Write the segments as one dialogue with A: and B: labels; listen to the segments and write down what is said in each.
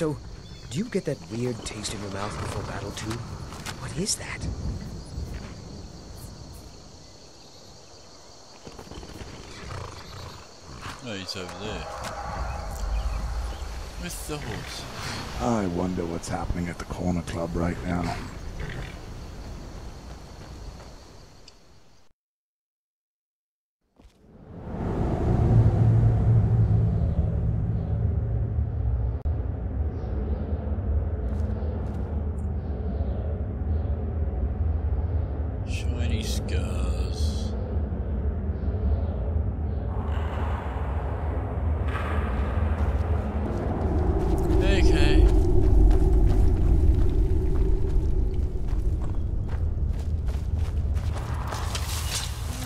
A: So, do you get that weird taste in your mouth before battle too? What is that?
B: Oh, he's over there. With the horses.
C: I wonder what's happening at the corner club right now.
B: Shiny scars. Okay. I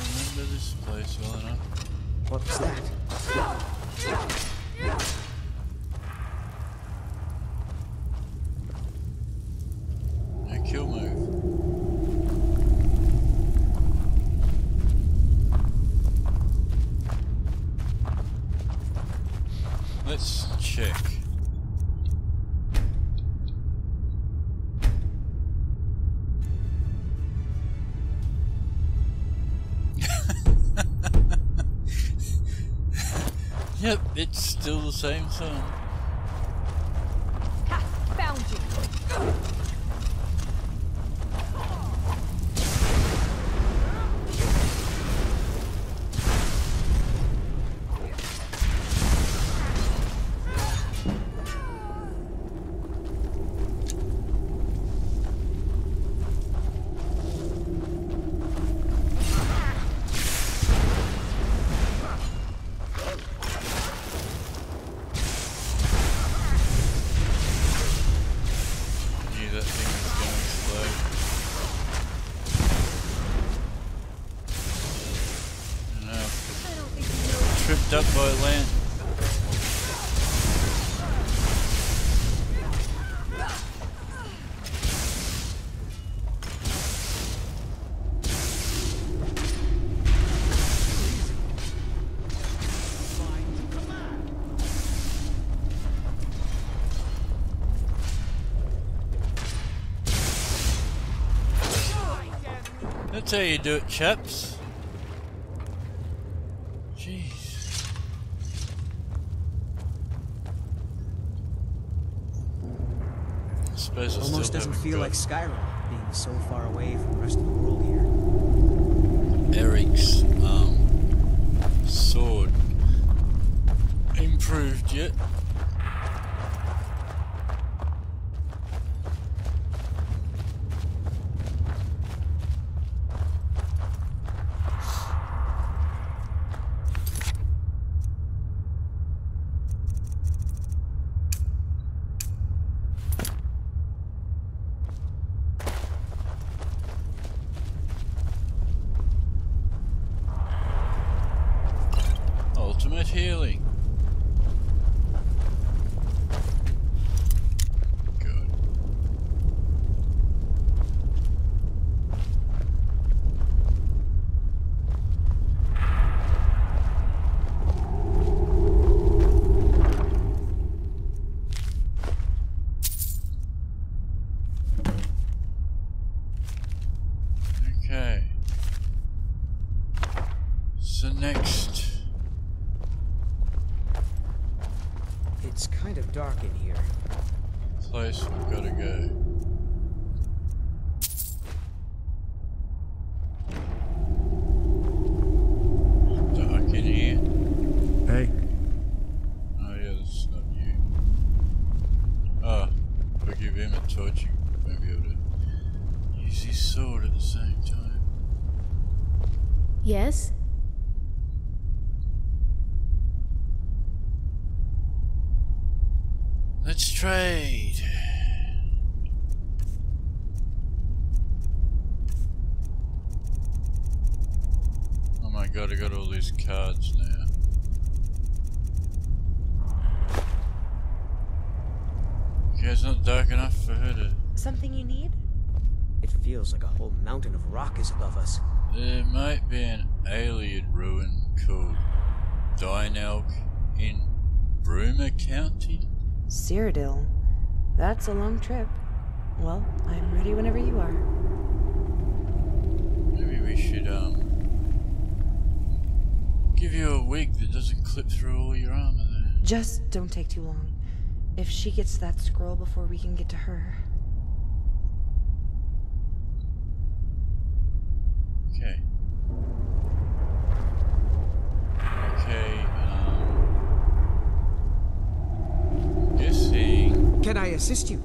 B: remember this place well enough.
A: What's that?
B: No kill move. Let's check. Yep, it's still the same song.
D: Ha! Found you! Tripped up by land. That's how you do it, chaps.
A: Almost doesn't feel like Skyrim, being so far away from the rest of the world here.
B: Erik's sword improved yet? Ultimate healing. Good. Okay. So next.
A: It's kind of dark in here.
B: Place we've got to go. Dark in here.
C: Hey.
B: Oh yeah, this is not you. Ah, if I give him a torch, he won't be able to use his sword at the same time.
D: Yes?
B: Let's trade. Oh my god, I got all these cards now. Okay, it's not dark enough for her to...
D: Something you need?
A: It feels like a whole mountain of rock is above us.
B: There might be an alien ruin called Dynelk in Bruma County.
E: Cyrodiil. That's a long trip. Well, I'm ready whenever you are.
B: Maybe we should, give you a wig that doesn't clip through all your armor there.
E: Just don't take too long. If she gets that scroll before we can get to her.
B: Okay. Okay, guessing...
A: Can I assist you?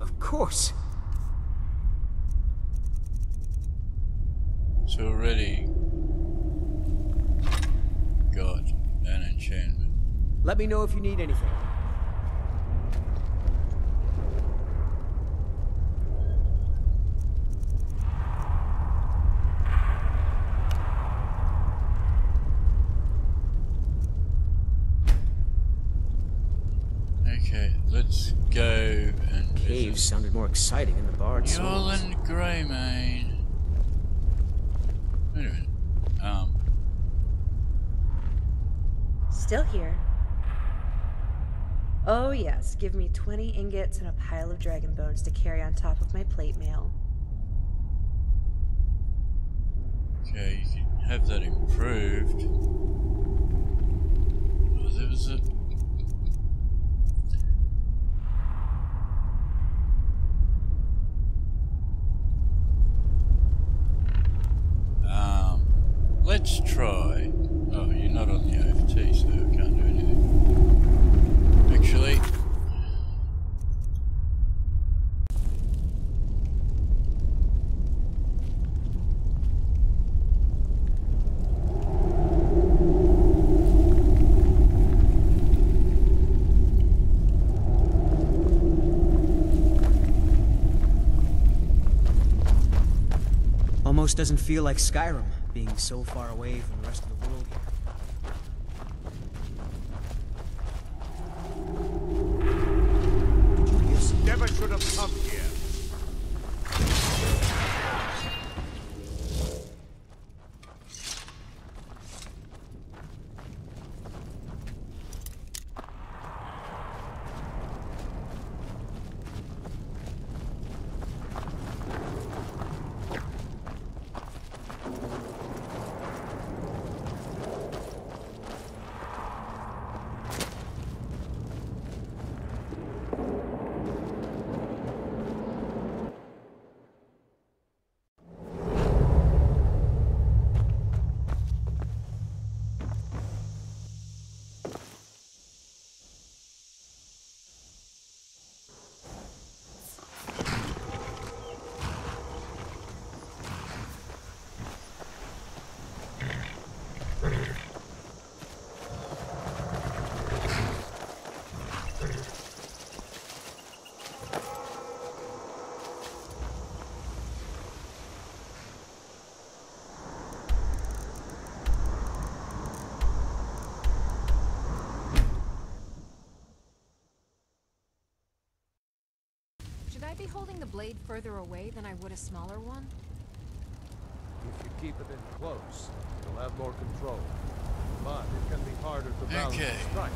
A: Of course.
B: It's already got an enchantment.
A: Let me know if you need anything.
B: Okay, let's go and
A: Caves sounded more exciting in the bard songs.
B: Yolland Greymane. Wait a minute.
E: Still here. Oh yes, give me 20 ingots and a pile of dragon bones to carry on top of my plate mail.
B: Okay, you can have that improved. Oh, there was a... let's try... Oh, you're not on the OFT, so I can't do anything. Actually...
A: Almost doesn't feel like Skyrim, being so far away from the rest of the world here.
F: Never should have come here.
G: Should I be holding the blade further away than I would a smaller one?
F: If you keep it in close, you'll have more control. But it can be harder to balance the strike.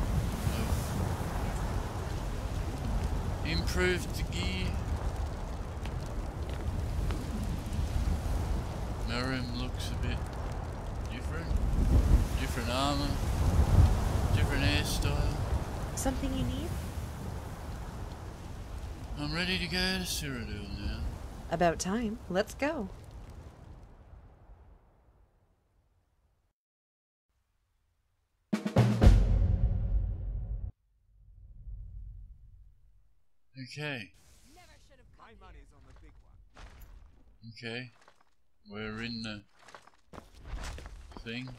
B: Improved the gear. Merrim looks a bit different. Different armor. Different hairstyle.
E: Something you need?
B: I'm ready to go to Cyrodiil now.
E: About time. Let's go.
B: Okay.
F: My money's on the big one.
B: Okay. We're in the thing.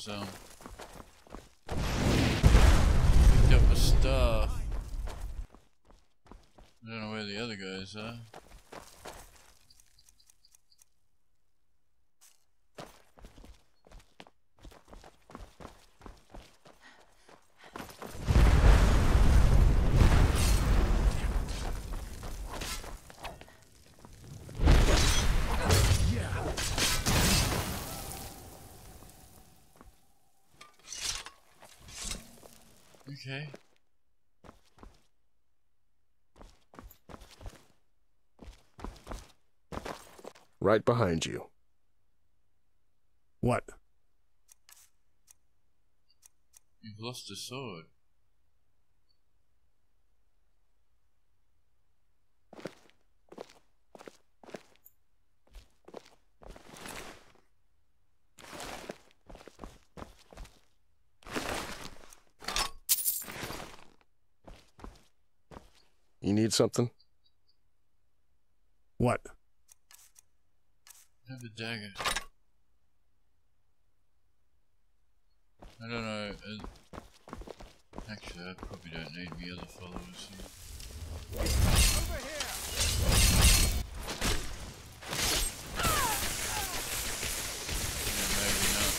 B: picked up my stuff. I don't know where the other guys are. Okay.
H: Right behind you.
C: What?
B: You've lost a sword.
H: You need something?
C: What?
B: I have a dagger. I don't know. Actually, I probably don't need me other followers here.
F: Over here!
B: Yeah, maybe not.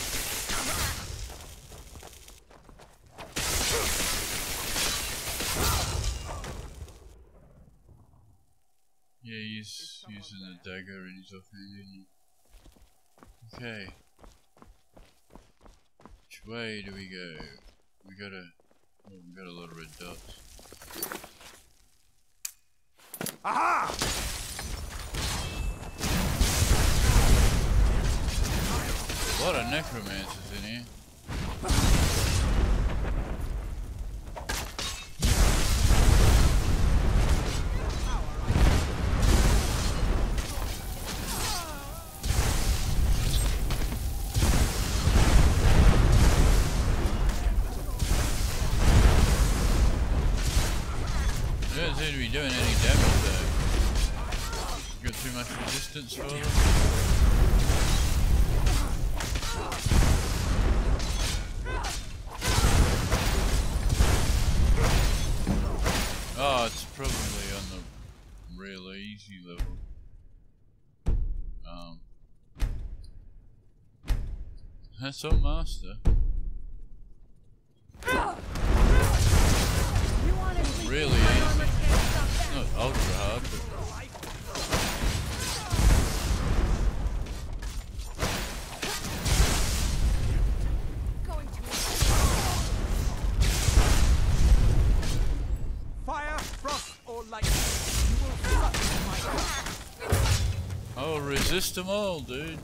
B: Yeah, he's using the dagger and he's offhand, isn't he? Okay. Which way do we go? We got a lot of red dots.
F: Aha!
B: A lot of necromancers in here. Don't seem to be doing any damage though. Got too much resistance for them. Oh, it's probably on the real easy level. That's on master. Really easy. Not ultra hard, but
F: Fire, frost, or lightning. You will suffer my wrath.
B: I'll resist them all, dude.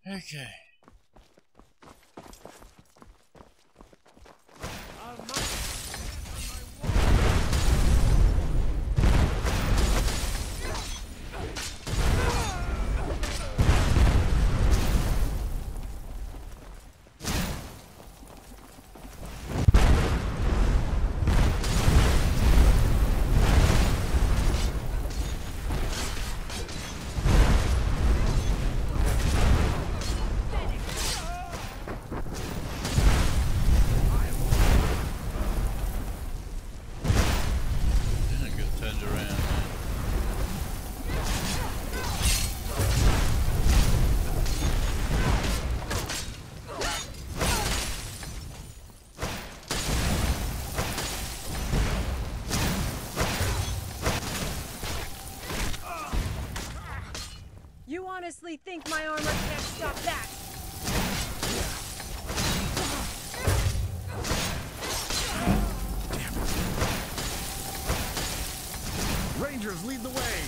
B: Okay.
I: honestly think my armor can't stop that?
C: Rangers, lead the way!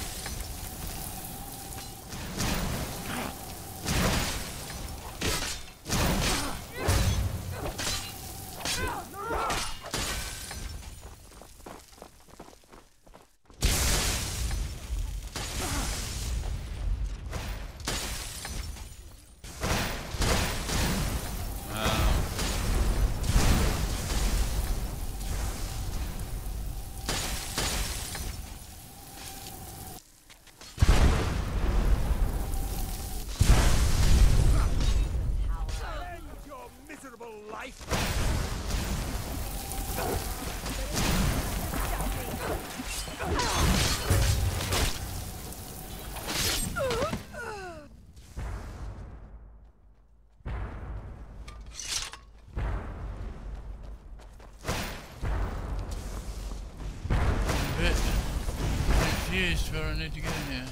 B: Confused where I need to go now.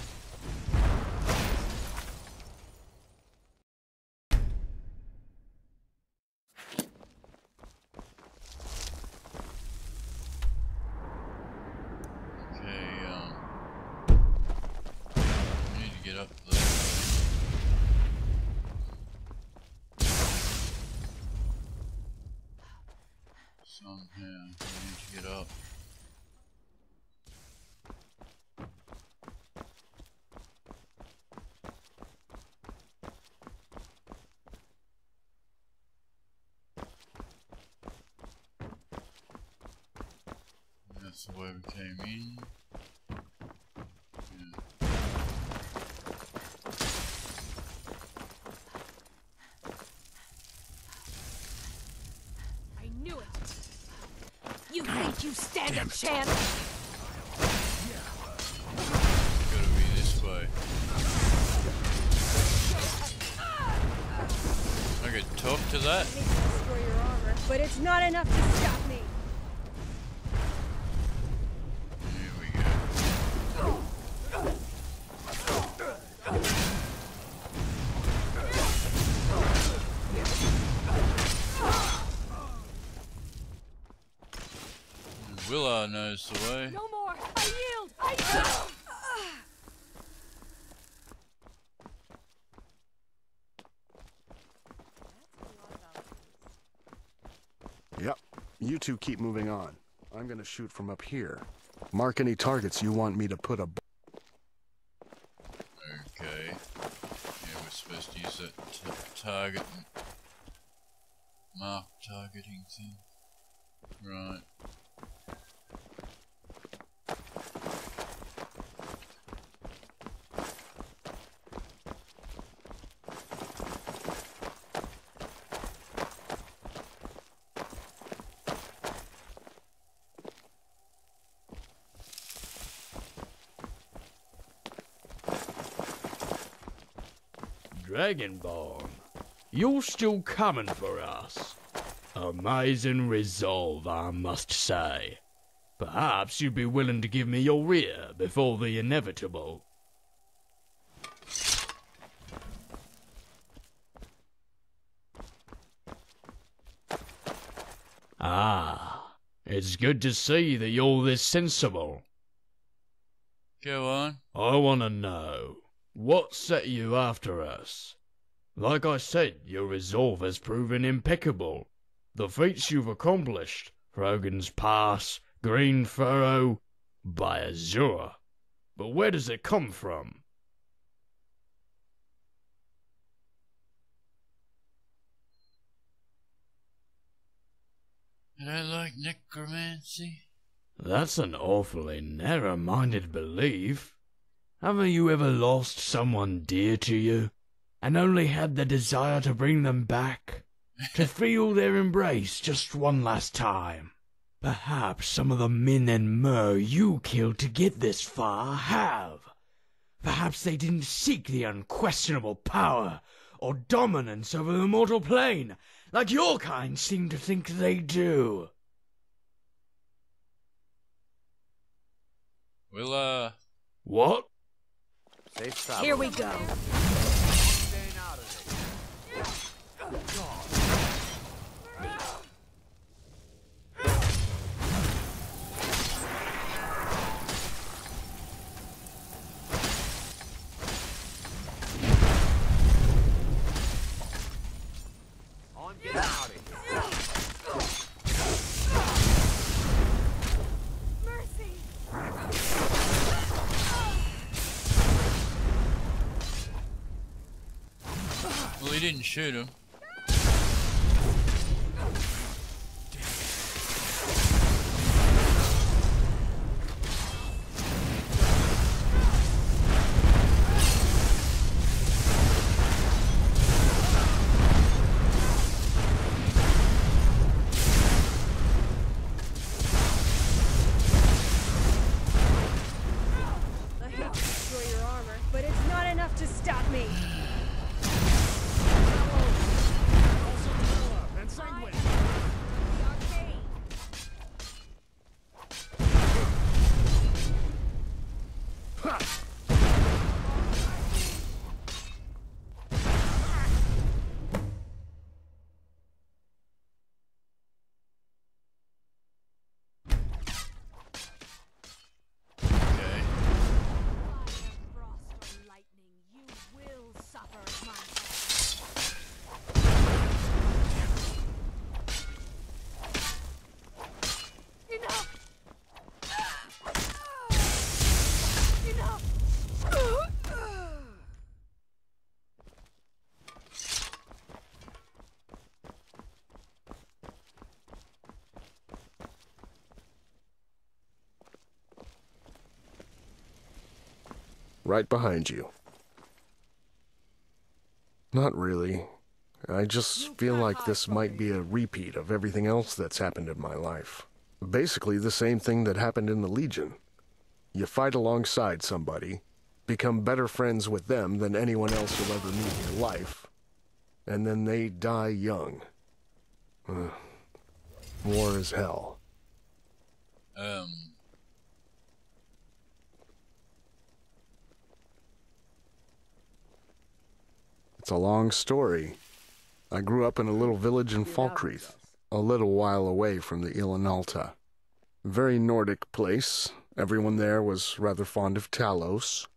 B: Somehow, I need to get up. That's the way we came in. Yeah.
I: I knew it! You think you stand a chance?
B: It's gotta be this way. I could talk to that.
I: I need to destroy your armor, but it's not enough to stop me.
B: Here we go. Willa knows the way.
I: No more! I yield! I yield!
H: Yep. You two keep moving on. I'm gonna shoot from up here. Mark any targets you want me to put a...
B: Okay. Yeah, we're supposed to use that target... mark targeting thing. Right.
J: Dragonborn, you're still coming for us. Amazing resolve, I must say. Perhaps you'd be willing to give me your ear before the inevitable. Ah, it's good to see that you're this sensible.
B: Go on.
J: I want to know, what set you after us? Like I said, your resolve has proven impeccable. The feats you've accomplished, Rogan's Pass, Green Furrow, by Azure. But where does it come from?
B: I don't like necromancy.
J: That's an awfully narrow-minded belief. Haven't you ever lost someone dear to you, and only had the desire to bring them back? To feel their embrace just one last time? Perhaps some of the men and mer you killed to get this far have. Perhaps they didn't seek the unquestionable power or dominance over the mortal plane, like your kind seem to think they do.
B: Well,
J: What?
K: Safe travel.
I: Here we go.
F: Get out of here.
I: Mercy.
B: Well, he didn't shoot him.
H: Right behind you. Not really. I just feel like this might be a repeat of everything else that's happened in my life. Basically the same thing that happened in the Legion. You fight alongside somebody, become better friends with them than anyone else you'll ever meet in your life, and then they die young. War is hell. It's a long story. I grew up in a little village in Falkreath, a little while away from the Ilanalta. Very Nordic place. Everyone there was rather fond of Talos.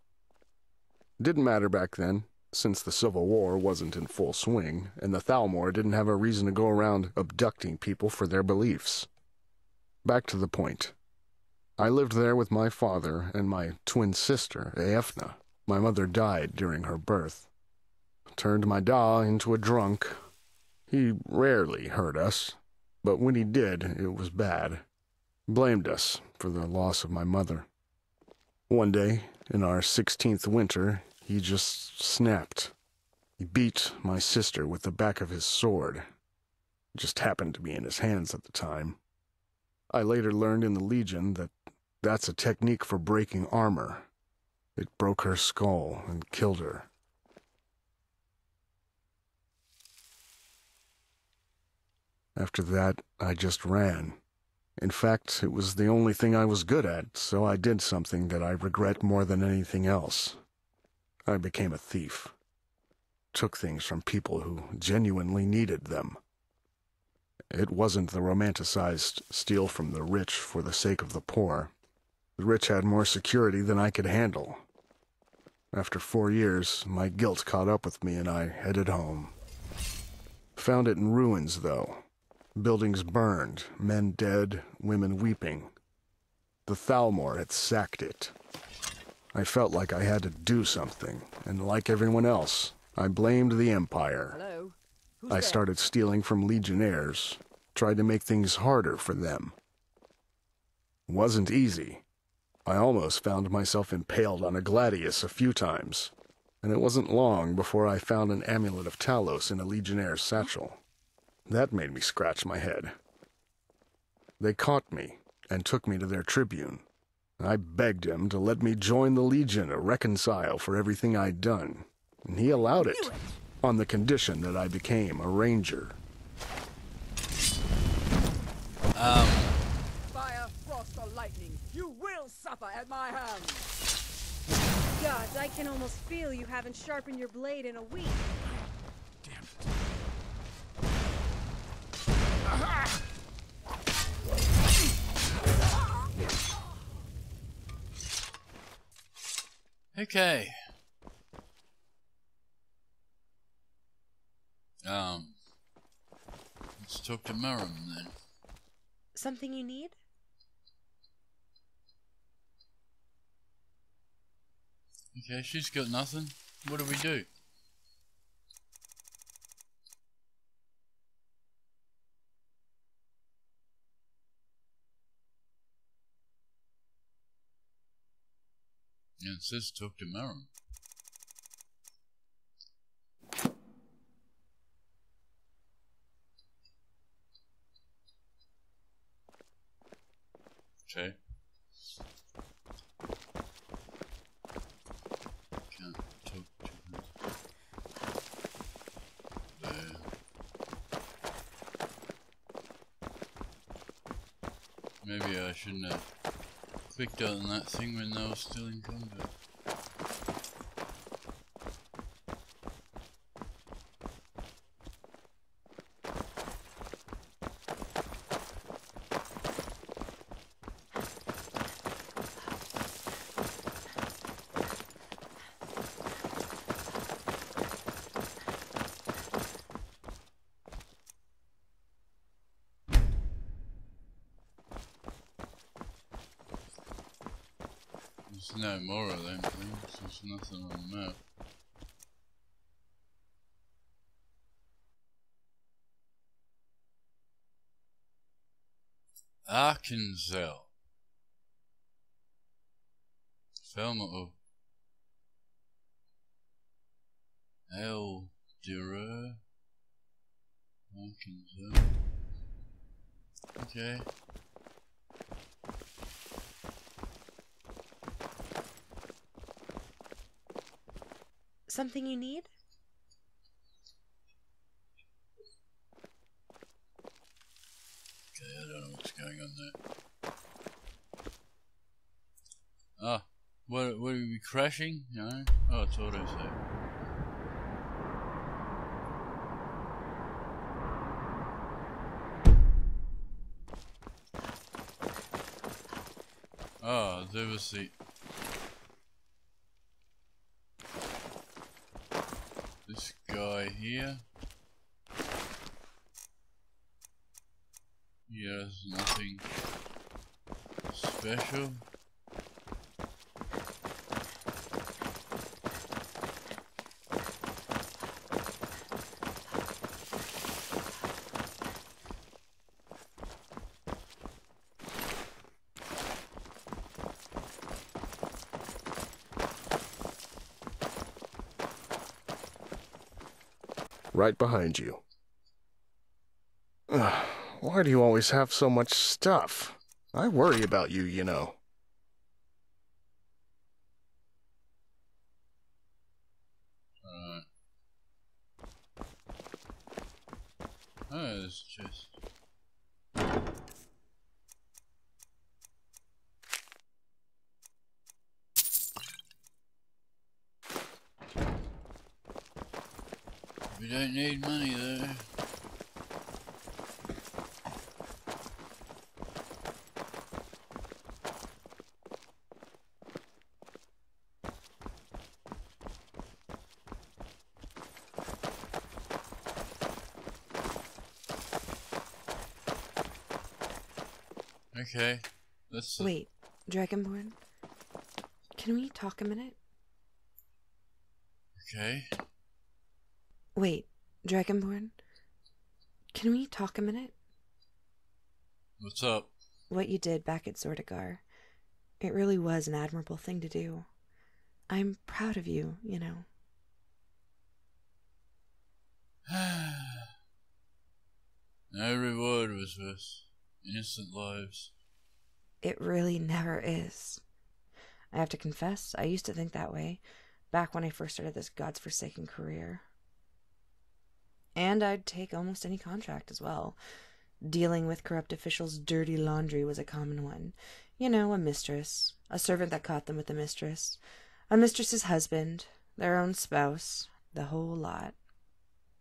H: Didn't matter back then, since the Civil War wasn't in full swing, and the Thalmor didn't have a reason to go around abducting people for their beliefs. Back to the point. I lived there with my father and my twin sister, Eefna. My mother died during her birth. Turned my da into a drunk. He rarely hurt us, but when he did, it was bad. Blamed us for the loss of my mother. One day, in our 16th winter, he just snapped. He beat my sister with the back of his sword. It just happened to be in his hands at the time. I later learned in the Legion that that's a technique for breaking armor. It broke her skull and killed her. After that, I just ran. In fact, it was the only thing I was good at, so I did something that I regret more than anything else. I became a thief. Took things from people who genuinely needed them. It wasn't the romanticized steal from the rich for the sake of the poor. The rich had more security than I could handle. After 4 years, my guilt caught up with me and I headed home. Found it in ruins, though. Buildings burned, men dead, women weeping. The Thalmor had sacked it. I felt like I had to do something, and like everyone else, I blamed the Empire.
K: Hello?
H: I started stealing from Legionnaires, tried to make things harder for them. Wasn't easy. I almost found myself impaled on a gladius a few times, and it wasn't long before I found an amulet of Talos in a Legionnaire's satchel. That made me scratch my head. They caught me and took me to their tribune. I begged him to let me join the Legion to reconcile for everything I'd done, and he allowed it, on the condition that I became a ranger.
K: Fire, frost, or lightning, you will suffer at my hands!
E: Gods, I can almost feel you haven't sharpened your blade in a week.
F: Damn it.
B: Okay. Let's talk to Marum then.
E: Something you need?
B: Okay, she's got nothing. What do we do? Yeah, it says talk to Marum. Okay. Can't talk to her. There. Maybe I shouldn't have clicked on that thing when they were still in combat. There's no more of them things, there's nothing on the map. Arkansas. Thelma of Addr. Arkansas. Okay.
E: Something you need?
B: Okay, I don't know what's going on there. Ah, what are we crashing? No? Oh, it's autosave. Oh, there was the... this guy here. He has nothing special.
H: Right behind you. Why do you always have so much stuff? I worry about you, you know.
B: Oh, it's just... we don't need money though. Okay, let's...
E: Wait, Dragonborn? Can we talk a minute?
B: Okay.
E: Wait, Dragonborn? Can we talk a minute?
B: What's up?
E: What you did back at Zordagar. It really was an admirable thing to do. I'm proud of you, you know.
B: No reward was worth innocent lives.
E: It really never is. I have to confess, I used to think that way, back when I first started this god's-forsaken career. And I'd take almost any contract as well. Dealing with corrupt officials' dirty laundry was a common one. You know, a mistress, a servant that caught them with a mistress, a mistress's husband, their own spouse, the whole lot.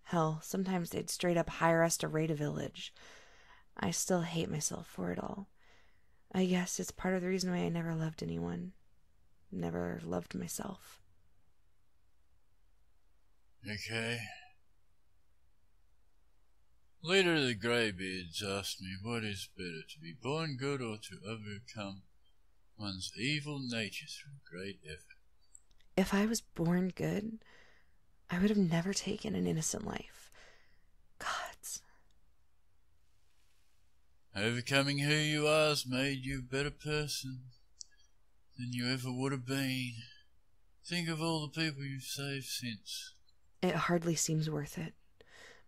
E: Hell, sometimes they'd straight up hire us to raid a village. I still hate myself for it all. I guess it's part of the reason why I never loved anyone. Never loved myself.
B: Okay. Leader of the Greybeards asked me what is better, to be born good or to overcome one's evil nature through great effort.
E: If I was born good, I would have never taken an innocent life. Gods.
B: Overcoming who you are has made you a better person than you ever would have been. Think of all the people you've saved since.
E: It hardly seems worth it.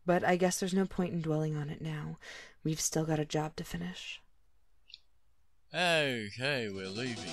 E: But I guess there's no point in dwelling on it now. We've still got a job to finish.
B: Okay, we're leaving.